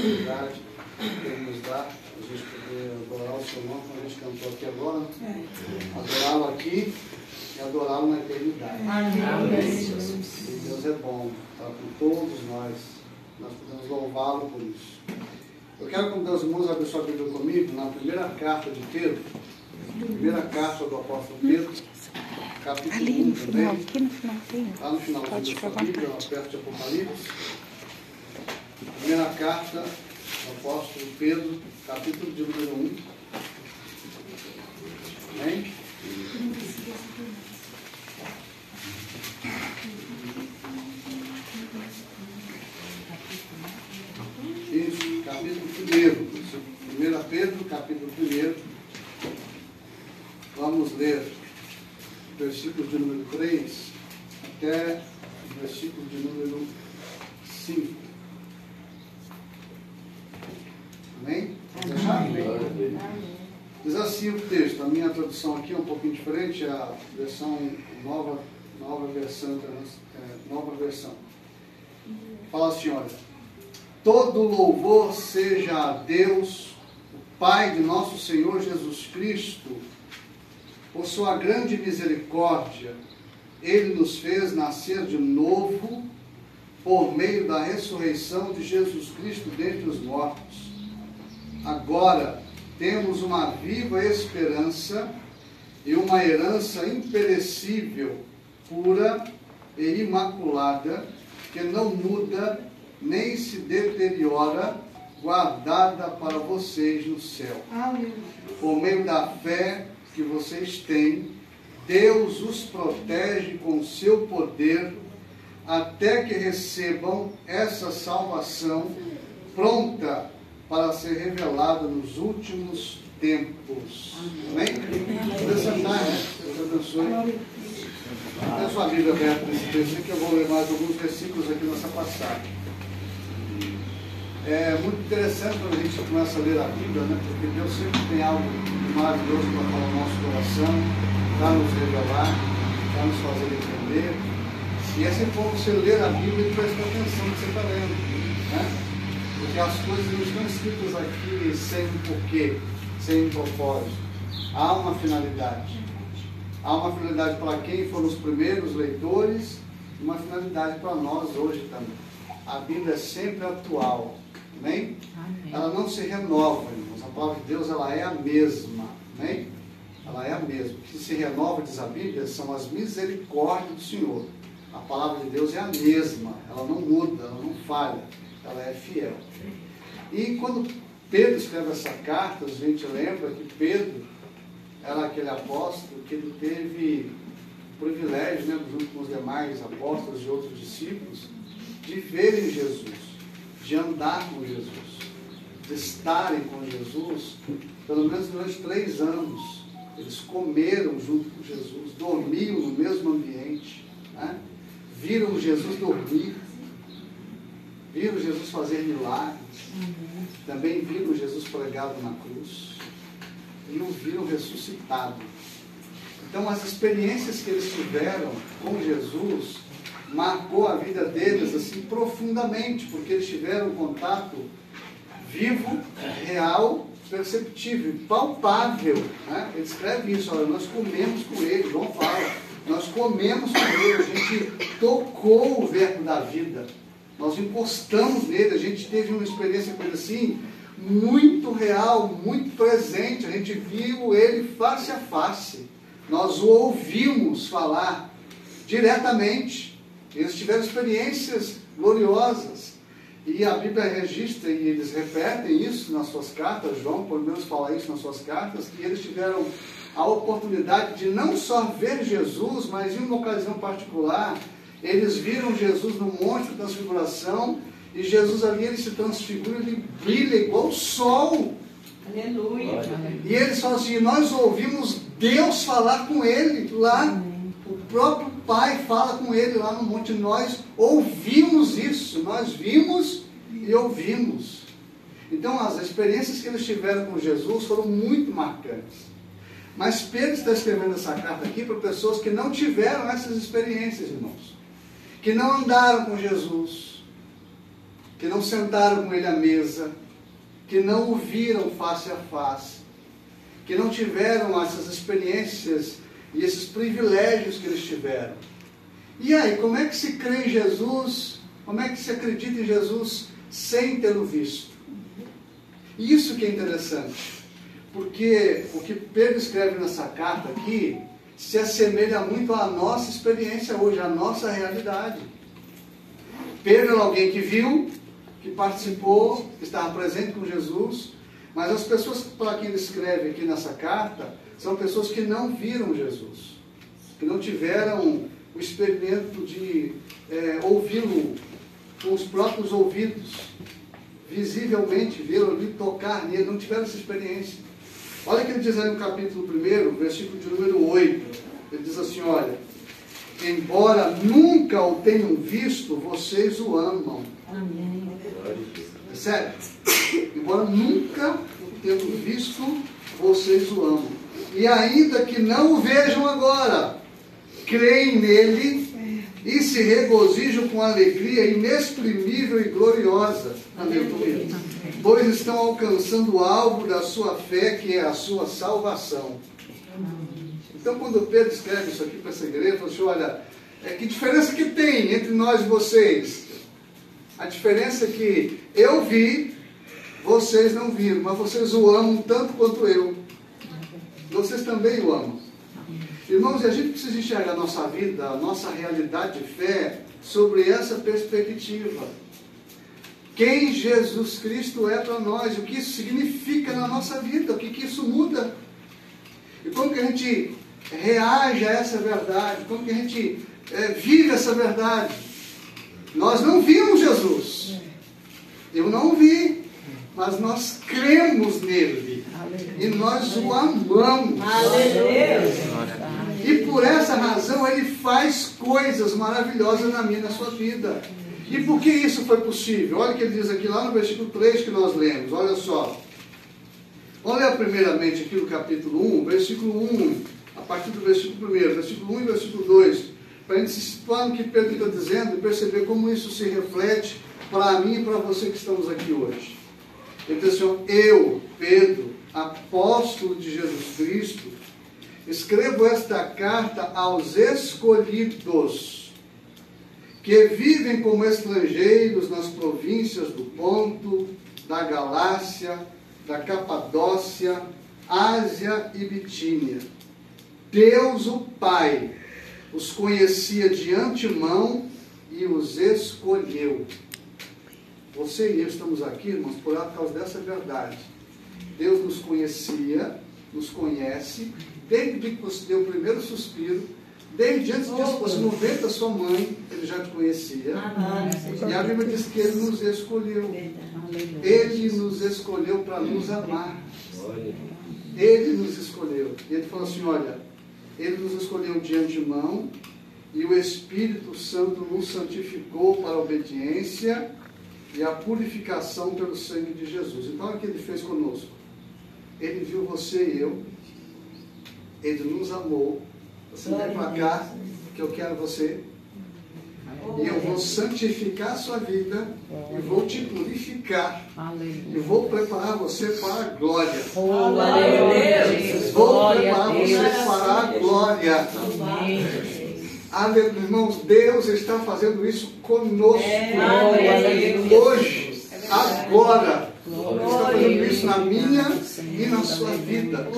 oportunidade que Ele nos dá, a gente poder adorar o seu nome, como a gente cantou aqui agora, adorá-lo aqui e adorá-lo na eternidade. E Deus é bom, está com todos nós podemos louvá-lo por isso. Eu quero convidar os irmãos a abrir sua Bíblia comigo na primeira carta de Pedro, primeira carta do apóstolo Pedro, capítulo ali 1 no final, também. aqui no finalzinho. Lá no finalzinho Pode da sua ficar à Bíblia, vontade. perto de Apocalipse. Primeira carta do apóstolo Pedro, capítulo de número 1. Amém? Isso, capítulo 1. 1 Pedro, capítulo 1. Vamos ler versículos de número 3 até o versículo de número 5. Amém? Vamos deixar? Diz assim o texto. A minha tradução aqui é um pouquinho diferente, é a versão nova versão. Fala assim, olha: todo louvor seja a Deus, o Pai de nosso Senhor Jesus Cristo, por sua grande misericórdia. Ele nos fez nascer de novo por meio da ressurreição de Jesus Cristo dentre os mortos. Agora temos uma viva esperança e uma herança imperecível, pura e imaculada, que não muda nem se deteriora, guardada para vocês no céu. Por meio da fé que vocês têm, Deus os protege com seu poder até que recebam essa salvação pronta para ser revelada nos últimos tempos. Amém? Vamos sentar, né? Deus abençoe. Tenha sua Bíblia aberta nesse texto que eu vou ler mais alguns versículos aqui nessa passagem. É muito interessante quando a gente começa a ler a Bíblia, né? Porque Deus sempre tem algo maravilhoso para falar no nosso coração, para nos revelar, para nos fazer entender. E é sempre bom você ler a Bíblia e prestar atenção no que você está lendo, né? Porque as coisas não estão escritas aqui sem um porquê, sem um propósito. Há uma finalidade. Há uma finalidade para quem foram os primeiros leitores e uma finalidade para nós hoje também. A Bíblia é sempre atual. Amém? Amém. Ela não se renova, irmãos. A palavra de Deus, ela é a mesma. Amém? Ela é a mesma. O que se renova, diz a Bíblia, são as misericórdias do Senhor. A palavra de Deus é a mesma. Ela não muda, ela não falha. Ela é fiel. E quando Pedro escreve essa carta, a gente lembra que Pedro era aquele apóstolo que ele teve o privilégio, né, junto com os demais apóstolos e outros discípulos, de verem Jesus, de andar com Jesus, de estarem com Jesus, pelo menos durante 3 anos. Eles comeram junto com Jesus, dormiam no mesmo ambiente, né? Viram Jesus dormir, viram Jesus fazer milagres, também viram Jesus pregado na cruz e o viram ressuscitado. Então as experiências que eles tiveram com Jesus marcou a vida deles assim profundamente, porque eles tiveram um contato vivo, real, perceptível, palpável, né? Ele escreve isso, olha, nós comemos com ele, João fala, nós comemos com ele, a gente tocou o verbo da vida, nós encostamos nele, a gente teve uma experiência com ele assim, muito real, muito presente, a gente viu ele face a face, nós o ouvimos falar diretamente, eles tiveram experiências gloriosas, e a Bíblia registra, e eles repetem isso nas suas cartas, João, pelo menos fala isso nas suas cartas, que eles tiveram a oportunidade de não só ver Jesus, mas em uma ocasião particular, eles viram Jesus no Monte da Transfiguração, e Jesus ali, ele se transfigura, ele brilha igual o sol. Aleluia. E eles falam assim, nós ouvimos Deus falar com ele lá, o próprio Pai fala com ele lá no monte, nós ouvimos isso, nós vimos e ouvimos. Então as experiências que eles tiveram com Jesus foram muito marcantes. Mas Pedro está escrevendo essa carta aqui para pessoas que não tiveram essas experiências, irmãos, que não andaram com Jesus, que não sentaram com ele à mesa, que não o viram face a face, que não tiveram essas experiências e esses privilégios que eles tiveram. E aí, como é que se crê em Jesus? Como é que se acredita em Jesus sem tê-lo visto? E isso que é interessante, porque o que Pedro escreve nessa carta aqui se assemelha muito à nossa experiência hoje, à nossa realidade. Pedro era alguém que viu, que participou, que estava presente com Jesus, mas as pessoas para quem ele escreve aqui nessa carta são pessoas que não viram Jesus, que não tiveram o experimento de ouvi-lo com os próprios ouvidos, visivelmente, vê-lo ali, tocar nele, não tiveram essa experiência. Olha o que ele diz aí no capítulo 1, versículo de número 8. Ele diz assim, olha, embora nunca o tenham visto, vocês o amam. Amém. Sério? Embora nunca o tenham visto, vocês o amam. E ainda que não o vejam agora, creem nele e se regozijam com alegria inexprimível e gloriosa. Aleluia. Pois estão alcançando o alvo da sua fé, que é a sua salvação. Então, quando Pedro escreve isso aqui para essa igreja, ele fala assim, olha, que diferença que tem entre nós e vocês? A diferença é que eu vi, vocês não viram, mas vocês o amam tanto quanto eu. Vocês também o amam. Irmãos, e a gente precisa enxergar a nossa vida, a nossa realidade de fé, sobre essa perspectiva. Quem Jesus Cristo é para nós, o que isso significa na nossa vida, o que isso muda. E como que a gente reage a essa verdade, como que a gente vive essa verdade. Nós não vimos Jesus, eu não vi, mas nós cremos nele, e nós o amamos. E por essa razão ele faz coisas maravilhosas na minha e na sua vida. E por que isso foi possível? Olha o que ele diz aqui lá no versículo 3 que nós lemos, olha só. Vamos ler primeiramente aqui no capítulo 1, versículo 1, a partir do versículo 1, versículo 1 e versículo 2, para a gente se situar no que Pedro está dizendo e perceber como isso se reflete para mim e para você que estamos aqui hoje. Ele diz assim, eu, Pedro, apóstolo de Jesus Cristo, escrevo esta carta aos escolhidos, que vivem como estrangeiros nas províncias do Ponto, da Galácia, da Capadócia, Ásia e Bitínia. Deus, o Pai, os conhecia de antemão e os escolheu. Você e eu estamos aqui, irmãos, por causa dessa verdade. Deus nos conhecia, nos conhece, desde que você deu o primeiro suspiro, desde antes de você no ventre da sua mãe, Ele já te conhecia. E a Bíblia diz que Ele nos escolheu. Ele nos escolheu para nos amar. Ele nos escolheu. E Ele falou assim, olha, Ele nos escolheu de antemão e o Espírito Santo nos santificou para a obediência e a purificação pelo sangue de Jesus. Então, o que Ele fez conosco? Ele viu você e eu. Ele nos amou. Você vem para cá, que eu quero você. E eu vou santificar a sua vida. E vou te purificar. E vou preparar você para a glória. Vou preparar você para a glória. Aleluia. Irmãos, Deus está fazendo isso conosco. Hoje, agora. Ele está fazendo isso na minha e na sua vida.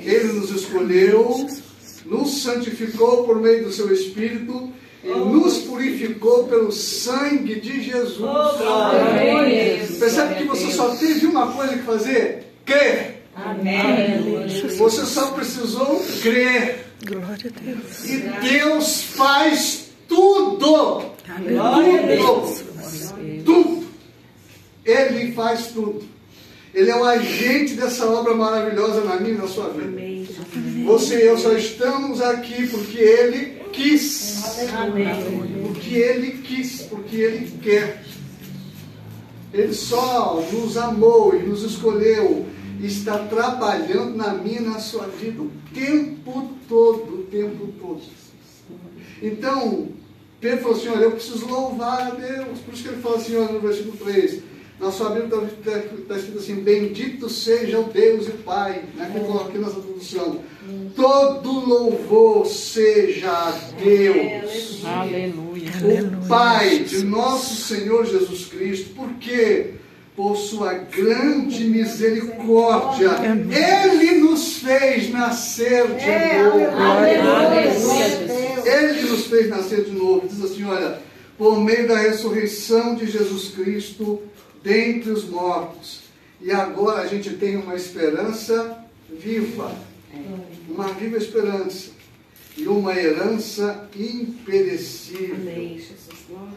Ele nos escolheu, nos santificou por meio do seu Espírito e nos purificou pelo sangue de Jesus. Percebe que você só teve uma coisa que fazer? Crer. Amém. Você só precisou crer. Glória a Deus. E Deus faz tudo. Tudo. Ele faz tudo. Ele é o agente dessa obra maravilhosa na minha e na sua vida. Você e eu só estamos aqui porque Ele quis. Porque Ele quis, porque Ele quer. Ele só nos amou e nos escolheu. E está trabalhando na minha e na sua vida o tempo todo, o tempo todo. Então, Pedro falou assim, olha, eu preciso louvar a Deus. Por isso que ele fala assim, olha, no versículo 3, na sua Bíblia está escrito assim, bendito seja o Deus e Pai, né? Que eu coloco aqui nessa tradução. Todo louvor seja a Deus. Aleluia. O Pai de nosso Senhor Jesus Cristo. Por quê? Por sua grande misericórdia, Ele nos fez nascer de novo. Ele nos fez nascer de novo. Diz assim, olha, por meio da ressurreição de Jesus Cristo dentre os mortos. E agora a gente tem uma esperança viva. Uma viva esperança. E uma herança imperecível,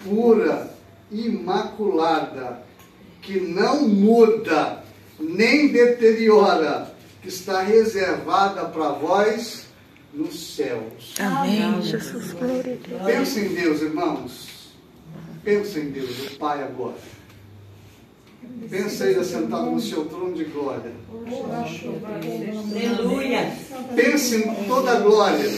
pura, imaculada, que não muda, nem deteriora, que está reservada para vós nos céus. Amém, Jesus, glória a Deus. Pensa em Deus, irmãos. Pensa em Deus, o Pai agora. Pensa Ele sentado no seu trono de glória. Aleluia. Pense em toda a glória.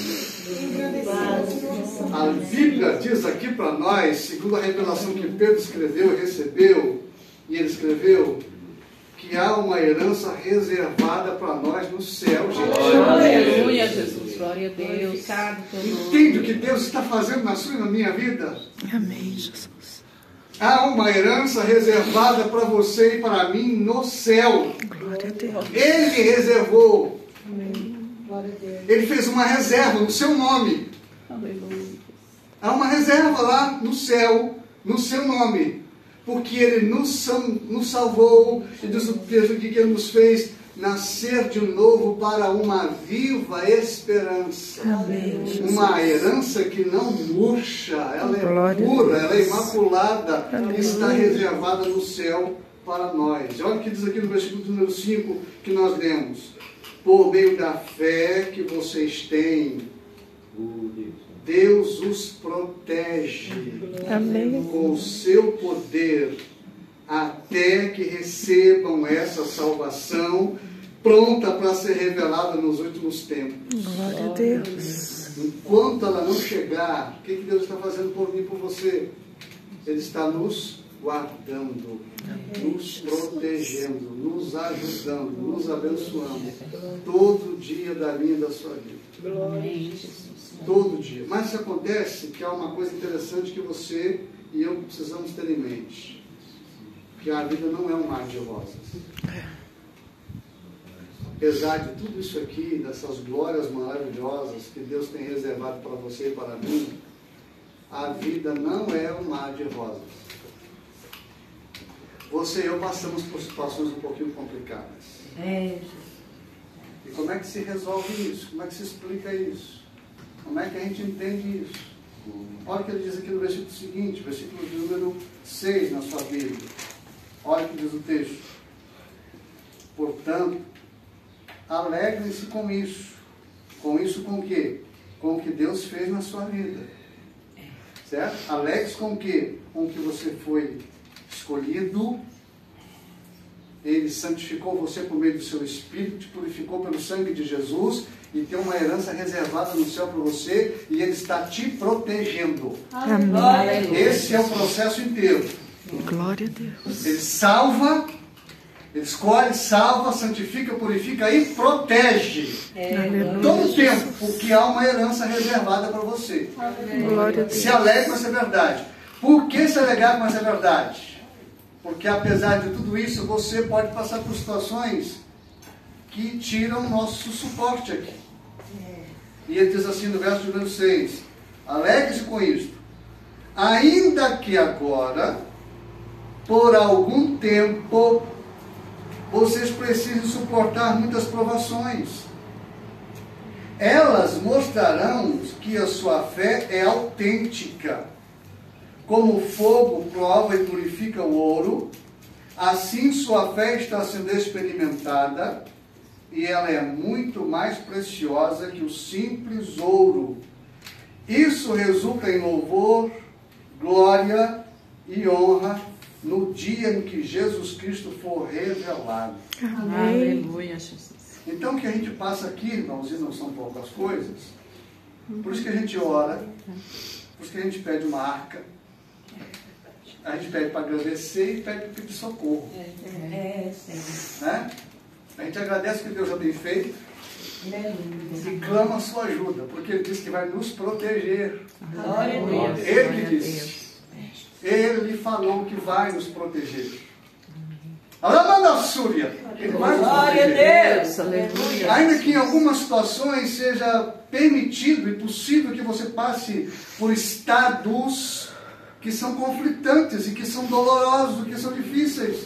A Bíblia diz aqui para nós, segundo a revelação que Pedro escreveu e recebeu, e ele escreveu, que há uma herança reservada para nós no céu, gente. Aleluia, Jesus. Glória a Deus. Entende o que Deus está fazendo na sua e na minha vida? Amém, Jesus. Há uma herança reservada para você e para mim no céu. Glória a Deus. Ele reservou. Ele fez uma reserva no seu nome. Aleluia. Há uma reserva lá no céu, no seu nome. Porque Ele nos salvou, e diz o texto aqui que Ele nos fez nascer de novo para uma viva esperança. Amém. Uma herança que não murcha, ela é Glória pura, a Deus. ela é imaculada, Amém. e está reservada no céu para nós. Olha o que diz aqui no versículo número 5 que nós lemos. Por meio da fé que vocês têm, Deus os protege Amém. com o seu poder até que recebam essa salvação pronta para ser revelada nos últimos tempos. Glória a Deus. Enquanto ela não chegar, o que Deus está fazendo por mim e por você? Ele está nos guardando, nos protegendo, nos ajudando, nos abençoando todo dia da minha e da sua vida. Todo dia. Mas isso acontece que há uma coisa interessante que você e eu precisamos ter em mente. Que a vida não é um mar de rosas. Apesar de tudo isso aqui, dessas glórias maravilhosas que Deus tem reservado para você e para mim, a vida não é um mar de rosas. Você e eu passamos por situações um pouquinho complicadas. E como é que se resolve isso? Como é que se explica isso? Como é que a gente entende isso? Olha o que ele diz aqui no versículo seguinte, versículo de número 6 na sua Bíblia. Olha o que diz o texto. Portanto, alegrem-se com isso. Com isso com o quê? Com o que Deus fez na sua vida. Certo? Alegre-se com o quê? Com o que você foi escolhido. Ele santificou você por meio do seu Espírito, te purificou pelo sangue de Jesus e tem uma herança reservada no céu para você e Ele está te protegendo. Amém. Esse é o processo inteiro. Glória a Deus. Ele salva, Ele escolhe, salva, santifica, purifica e protege. Todo o tempo, porque há uma herança reservada para você. Glória a Deus. Se alegre com essa verdade. Por que se alegrar com essa verdade? Porque apesar de tudo isso, você pode passar por situações que tiram o nosso suporte aqui. E ele diz assim no verso número 6, alegre-se com isto, ainda que agora, por algum tempo, vocês precisem suportar muitas provações. Elas mostrarão que a sua fé é autêntica. Como o fogo prova e purifica o ouro, assim sua fé está sendo experimentada e ela é muito mais preciosa que o simples ouro. Isso resulta em louvor, glória e honra no dia em que Jesus Cristo for revelado. Amém. Aleluia, Jesus. Então o que a gente passa aqui, irmãos, e não são poucas coisas, por isso que a gente ora, Por isso que a gente pede uma arca, a gente pede para agradecer e pede para pedir socorro. Né? A gente agradece o que Deus já tem feito e clama a sua ajuda, porque Ele diz que vai nos proteger. Ele que disse. Ele falou que vai nos proteger. Alamandassúria. Ele vai nos proteger. Ainda que em algumas situações seja permitido e possível que você passe por estados que são conflitantes e que são dolorosos, que são difíceis.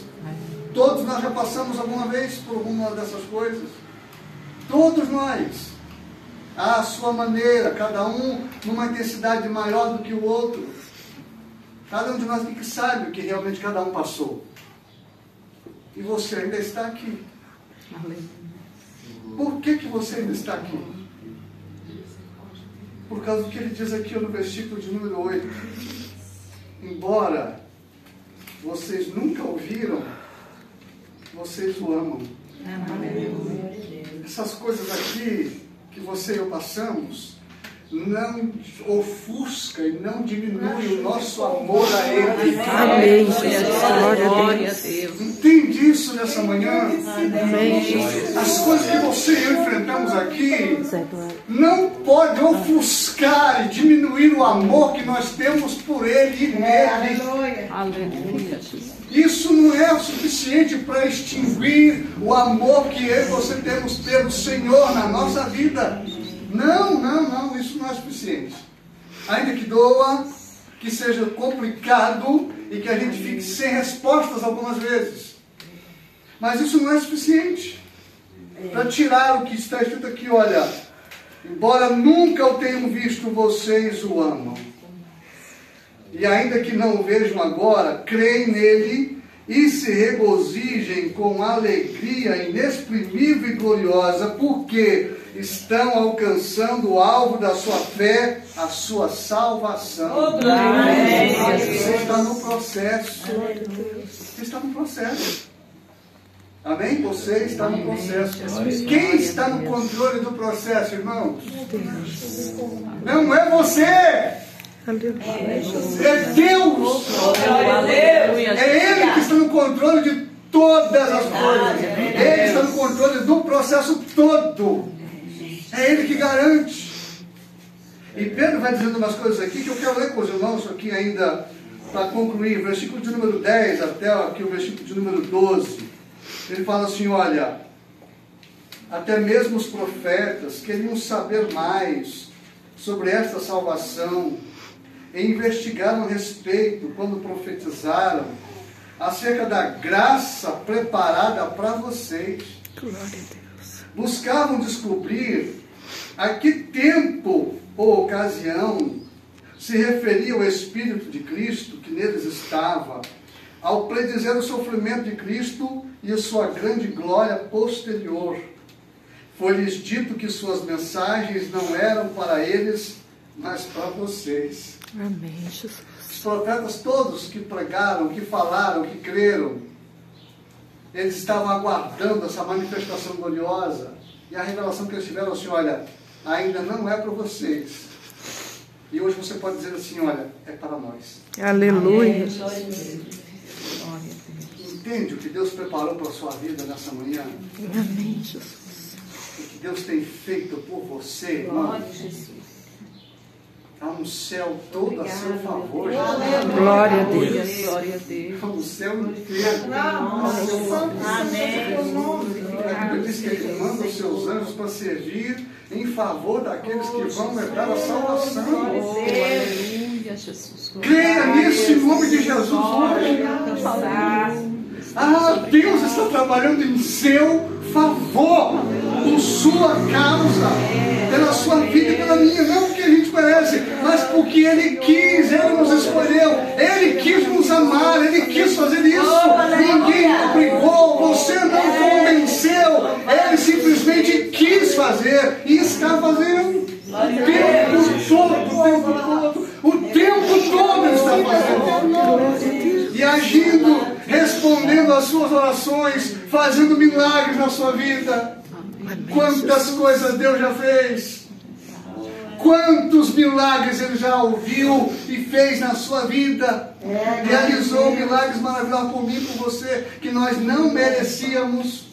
Todos nós já passamos alguma vez por alguma dessas coisas. Todos nós. À sua maneira, cada um numa intensidade maior do que o outro. Cada um de nós que sabe o que realmente cada um passou. E você ainda está aqui. Por que você ainda está aqui? Por causa do que ele diz aqui no versículo de número 8. Embora vocês nunca ouviram, vocês o amam. Essas coisas aqui que você e eu passamos não ofusca e não diminui o nosso amor a Ele. Amém. Glória a Deus. Entende isso nessa manhã? Amém. As coisas que você e eu enfrentamos aqui não pode ofuscar e diminuir o amor que nós temos por Ele e nele. Aleluia, Jesus. Isso não é o suficiente para extinguir o amor que eu e você temos pelo Senhor na nossa vida. Não, isso não é suficiente. Ainda que doa, que seja complicado e que a gente fique sem respostas algumas vezes. Mas isso não é suficiente para tirar o que está escrito aqui, olha, embora nunca o tenham visto, vocês o amam. E ainda que não o vejam agora, creem nele e se regozijem com alegria inexprimível e gloriosa, porque estão alcançando o alvo da sua fé, a sua salvação. Você está no processo. Você está no processo. Amém? Você está no processo. Quem está no controle do processo, irmãos? Não é você! É Deus! É Ele que está no controle de todas as coisas. Ele está no controle do processo todo. É Ele que garante. E Pedro vai dizendo umas coisas aqui que eu quero ler com os irmãos aqui ainda para concluir. Versículo de número 10 até aqui o versículo de número 12. Ele fala assim, olha, até mesmo os profetas queriam saber mais sobre esta salvação e investigaram a respeito quando profetizaram acerca da graça preparada para vocês. Glória a Deus. Buscavam descobrir a que tempo ou ocasião se referia o Espírito de Cristo que neles estava, ao predizer o sofrimento de Cristo e a sua grande glória posterior. Foi-lhes dito que suas mensagens não eram para eles, mas para vocês. Amém, Jesus. Os profetas todos que pregaram, que falaram, que creram, eles estavam aguardando essa manifestação gloriosa. E a revelação que eles tiveram assim, olha, ainda não é para vocês. E hoje você pode dizer assim, olha, é para nós. Aleluia. Entende o que Deus preparou para a sua vida nessa manhã? Amém, Jesus. O que Deus tem feito por você, irmão? Há um céu todo a seu favor. Glória a Deus. Glória a Deus. Há um céu inteiro. A Bíblia diz que Ele manda os seus anjos para servir em favor daqueles que vão herdar a salvação. Aleluia, Jesus. Creia nisso em nome de Jesus hoje. Ah, Deus está trabalhando em seu favor, por sua causa, pela sua vida e pela minha, não porque a gente merece, mas porque Ele quis, Ele nos escolheu, Ele quis nos amar, Ele quis fazer isso, ninguém o obrigou, você não convenceu, Ele simplesmente quis fazer e está fazendo. O tempo todo Ele está fazendo. E agindo, respondendo às suas orações, fazendo milagres na sua vida. Quantas coisas Deus já fez. Quantos milagres ele já ouviu e fez na sua vida. Realizou milagres maravilhosos por mim, por você, que nós não merecíamos.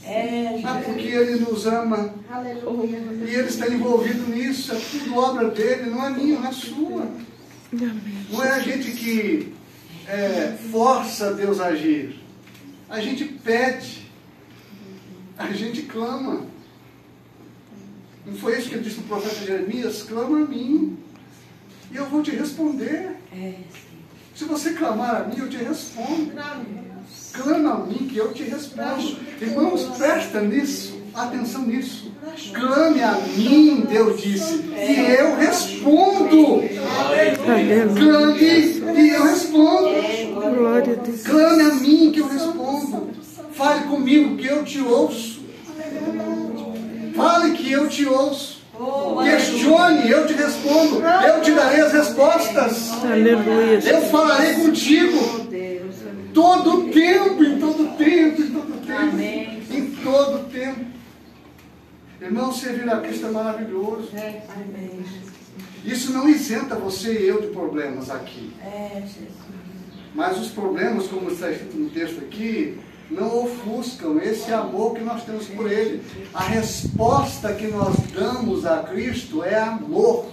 Mas porque ele nos ama. E ele está envolvido nisso. É tudo obra dele, não é minha, não é sua. Não é a gente que força Deus a agir. A gente pede. A gente clama. Não foi isso que ele disse no profeta Jeremias? Clama a mim e eu vou te responder. Se você clamar a mim, eu te respondo. Clama a mim que eu te respondo. Irmãos, presta atenção nisso. Clame a mim, Deus disse, e eu respondo. Clame e eu respondo. Glória a Deus. Clame a mim que eu respondo. Fale comigo que eu te ouço. Fale que eu te ouço. Questione, eu te respondo. Eu te darei as respostas. Aleluia. Eu falarei contigo. Todo o tempo, em todo tempo, em todo tempo. Em todo tempo. Irmão, servir a Cristo é maravilhoso. Isso não isenta você e eu de problemas aqui. Mas os problemas, como está escrito no texto aqui, não ofuscam esse amor que nós temos por Ele. A resposta que nós damos a Cristo é amor.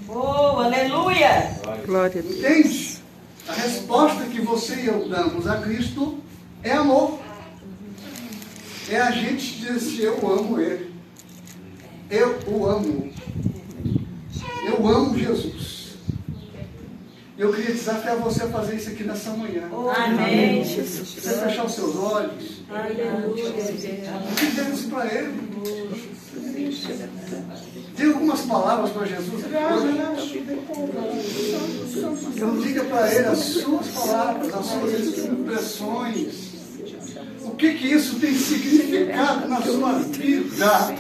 Oh, aleluia! Glória a Deus. Entende? A resposta que você e eu damos a Cristo é amor. É a gente dizer assim, eu amo Ele. Eu o amo. Eu amo Jesus. Eu queria desafiar você a fazer isso aqui nessa manhã. Amém. Você fechar os seus olhos. Dizer isso para Ele. Dê algumas palavras para Jesus. Diga para Ele as suas palavras, as suas impressões. O que isso tem significado na sua vida?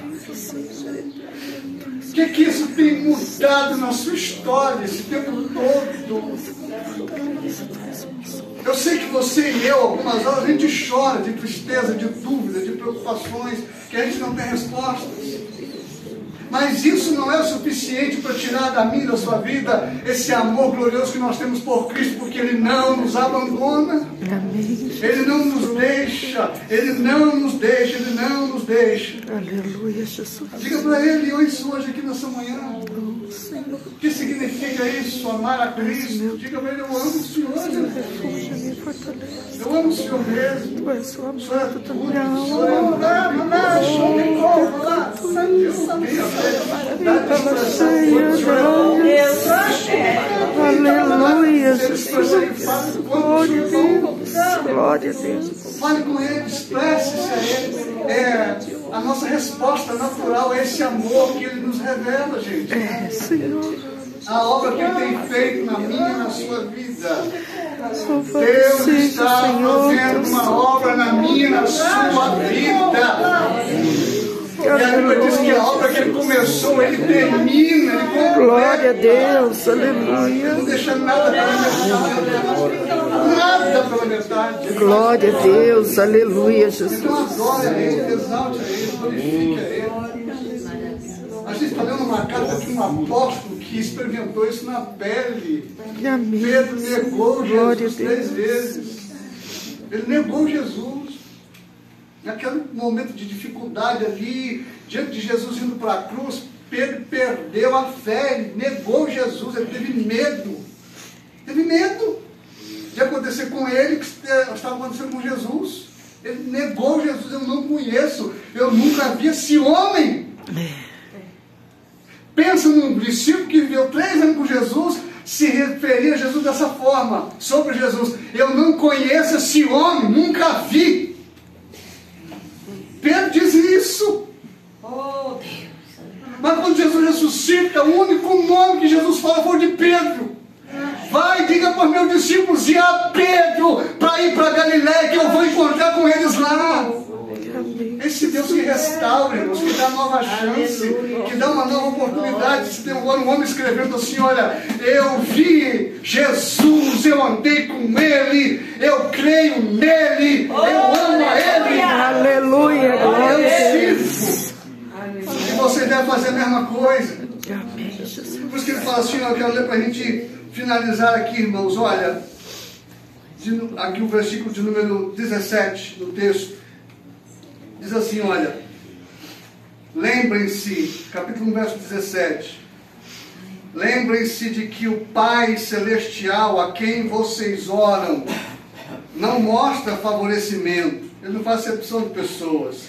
O que isso tem mudado na sua história esse tempo todo? Eu sei que você e eu, algumas horas, a gente chora de tristeza, de dúvida, de preocupações, que a gente não tem respostas. Mas isso não é o suficiente para tirar da minha e da sua vida esse amor glorioso que nós temos por Cristo, porque Ele não nos abandona. Ele não nos deixa. Ele não nos deixa. Ele não nos deixa. Aleluia, Jesus. Diga para Ele, eu isso hoje aqui nessa manhã. O que significa isso? Amar a Cristo. Diga para Ele, eu amo o Senhor. Eu amo o Senhor mesmo. Tu és o O amor Senhor é da tudo. minha O Senhor é alma. Aleluia, Jesus. Glória a Deus. Glória a Deus. Fale com Ele, expresse-se a Ele. A nossa resposta natural é esse amor que Ele nos revela, gente. Senhor. A obra que Ele tem feito na minha e na sua vida. Louvado Deus seja, está Senhor. fazendo uma obra na minha e na sua vida. E a Bíblia diz que a obra que Ele começou, Ele termina, Ele completa. Glória a Deus. Aleluia. Não deixa nada pela metade. Nada pela metade. Glória a Deus. Aleluia, Jesus. Então adore a Ele, exalte a Ele, glorifique a Ele. A gente está lendo uma carta de um apóstolo que experimentou isso na pele. Amém. Pedro negou Glória a Jesus Deus. 3 vezes. Ele negou Jesus. Naquele momento de dificuldade ali, diante de Jesus indo para a cruz, Pedro perdeu a fé, ele negou Jesus, ele teve medo. Teve medo de acontecer com ele o que estava acontecendo com Jesus. Ele negou Jesus, eu não conheço, eu nunca vi esse homem. Pensa num discípulo que viveu 3 anos com Jesus, se referia a Jesus dessa forma, sobre Jesus. Eu não conheço esse homem, nunca vi. Pedro diz isso. Oh, Deus. Mas quando Jesus ressuscita, o único nome que Jesus fala foi de Pedro. Vai, diga para os meus discípulos e a Pedro para ir para Galiléia, que eu vou encontrar com eles lá. Esse Deus que restaura, irmãos, que dá nova chance, que dá uma nova oportunidade. Se tem agora um homem escrevendo assim, olha, eu vi Jesus, eu andei com Ele, eu creio nele, eu amo a Ele. Aleluia. Glória a Deus. E você deve fazer a mesma coisa. Amém, Jesus. Por isso que ele fala assim, eu quero ler para a gente finalizar aqui, irmãos. Olha, aqui o versículo de número 17 do texto. Diz assim, olha. Lembrem-se, capítulo 1, verso 17. Lembrem-se de que o Pai Celestial, a quem vocês oram, não mostra favorecimento. Ele não faz acepção de pessoas.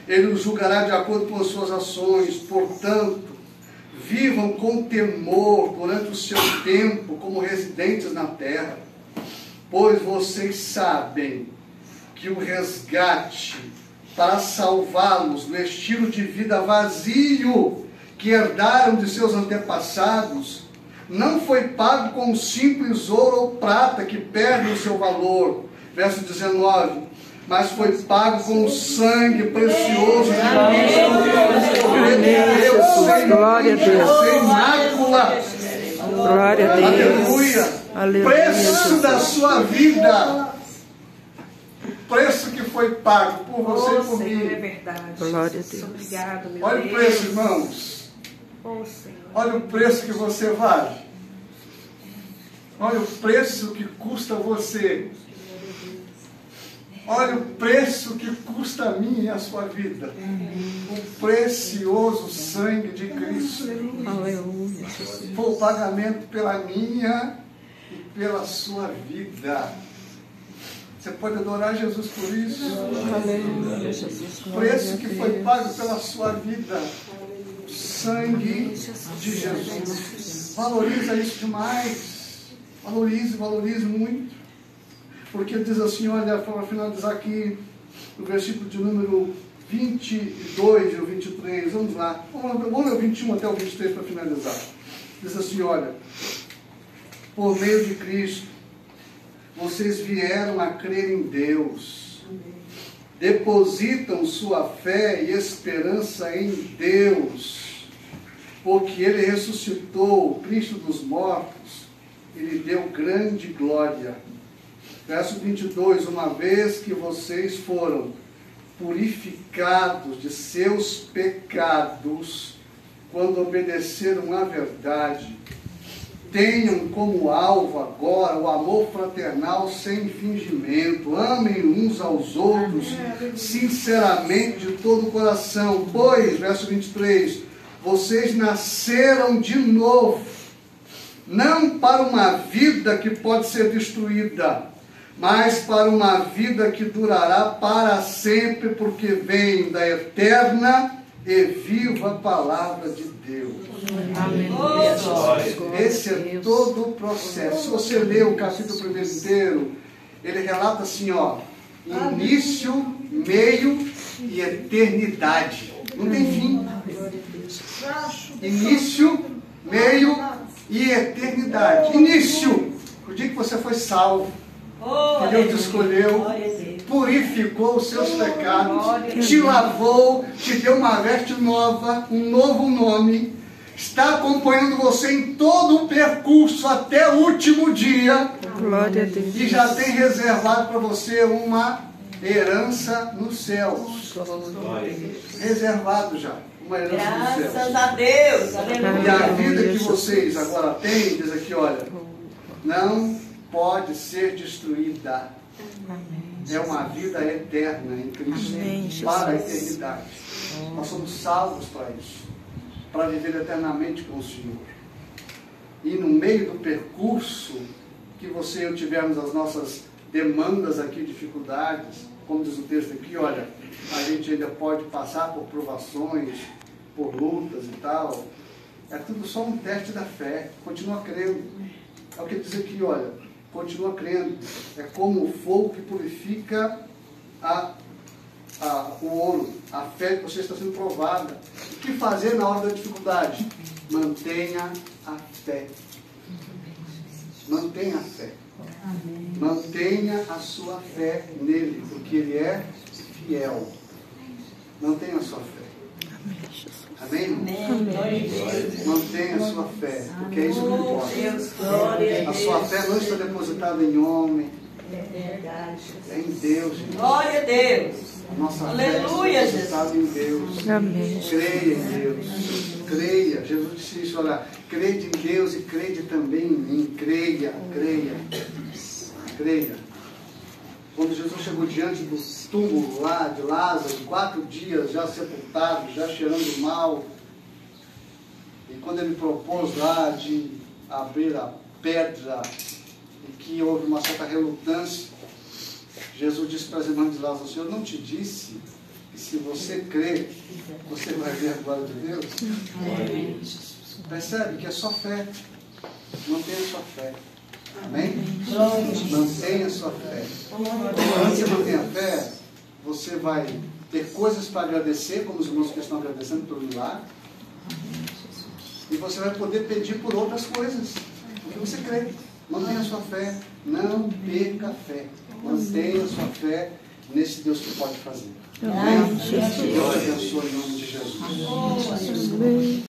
Ele os julgará de acordo com as suas ações. Portanto, vivam com temor durante o seu tempo como residentes na terra, pois vocês sabem que o resgate para salvá-los do estilo de vida vazio que herdaram de seus antepassados, não foi pago com simples ouro ou prata que perdem o seu valor. Verso 19. Mas foi pago com o sangue precioso de Jesus. Glória a Deus. sem mácula. Glória a Deus. Aleluia. Aleluia. Preço da sua vida. O preço que foi pago por você e por Senhor, é mim. verdade. Glória a Deus. Obrigado, meu Olha o Deus. preço, irmãos. Oh, Senhor. Olha o preço que você vale. Olha o preço que custa você. Olha o preço que custa a mim e a sua vida. O precioso sangue de Cristo. Aleluia, Jesus. Foi o pagamento pela minha e pela sua vida. Você pode adorar Jesus por isso? Aleluia, Jesus. O Glória preço a que foi Deus. pago pela sua vida. O sangue de Jesus. Valoriza isso demais. Valorize muito. Porque diz assim, olha, para finalizar aqui, no versículo de número 22 e o 23, vamos lá. Vamos ler o 21 até o 23 para finalizar. Diz assim, olha, por meio de Cristo, vocês vieram a crer em Deus. Depositam sua fé e esperança em Deus. Porque Ele ressuscitou o Cristo dos mortos e lhe deu grande glória. Verso 22, uma vez que vocês foram purificados de seus pecados, quando obedeceram à verdade, tenham como alvo agora o amor fraternal sem fingimento, amem uns aos outros sinceramente de todo o coração, pois, verso 23, vocês nasceram de novo, não para uma vida que pode ser destruída, mas para uma vida que durará para sempre, porque vem da eterna e viva palavra de Deus. Aleluia, Jesus. Esse é todo o processo. Se você ler o capítulo 1 inteiro, ele relata assim, ó, início, meio e eternidade. Não tem fim. Início, meio e eternidade. Início, o dia que você foi salvo. Que Deus te escolheu, purificou os seus pecados, te lavou, te deu uma veste nova, um novo nome, está acompanhando você em todo o percurso até o último dia. Glória a Deus. E já tem reservado para você uma herança nos céus. Reservado já, uma herança nos céus. Graças a Deus. E Aleluia. a vida que vocês agora têm, diz aqui, olha, não pode ser destruída. É uma vida eterna em Cristo. Amém, Para a Jesus. eternidade. Nós somos salvos para isso. Para viver eternamente com o Senhor. E no meio do percurso que você e eu tivermos as nossas demandas aqui, dificuldades, como diz o texto aqui, olha, a gente ainda pode passar por provações, por lutas e tal. É tudo só um teste da fé. Continua crendo. É o que diz aqui, olha. Continua crendo. É como o fogo que purifica o ouro. A fé que você está sendo provada. O que fazer na hora da dificuldade? Mantenha a fé. Mantenha a fé. Mantenha a sua fé nele, porque ele é fiel. Mantenha a sua fé. Amém? Mantenha a sua fé, porque é isso que importa. Deus, glória a A sua fé não está depositada em homem, Deus. é em Deus, gente. Glória a Deus. A nossa Aleluia, fé está depositada em Deus. Amém. Creia em Deus. Creia. Jesus disse isso, olha, crede em Deus e crede também em mim. Creia, creia. Creia. Quando Jesus chegou diante do túmulo lá de Lázaro, 4 dias já sepultado, já cheirando mal, e quando ele propôs lá de abrir a pedra, e que houve uma certa relutância, Jesus disse para as irmãs de Lázaro: o Senhor não te disse que se você crer, você vai ver a glória de Deus? Percebe que é só fé. Mantenha a sua fé. Amém? Mantenha a sua fé. Quando você mantém a fé, você vai ter coisas para agradecer, como os irmãos que estão agradecendo pelo milagre, e você vai poder pedir por outras coisas, porque você crê. Mantenha a sua fé. Não perca a fé. Mantenha a sua fé nesse Deus que pode fazer. Amém? Deus te abençoe em nome de Jesus. Amém.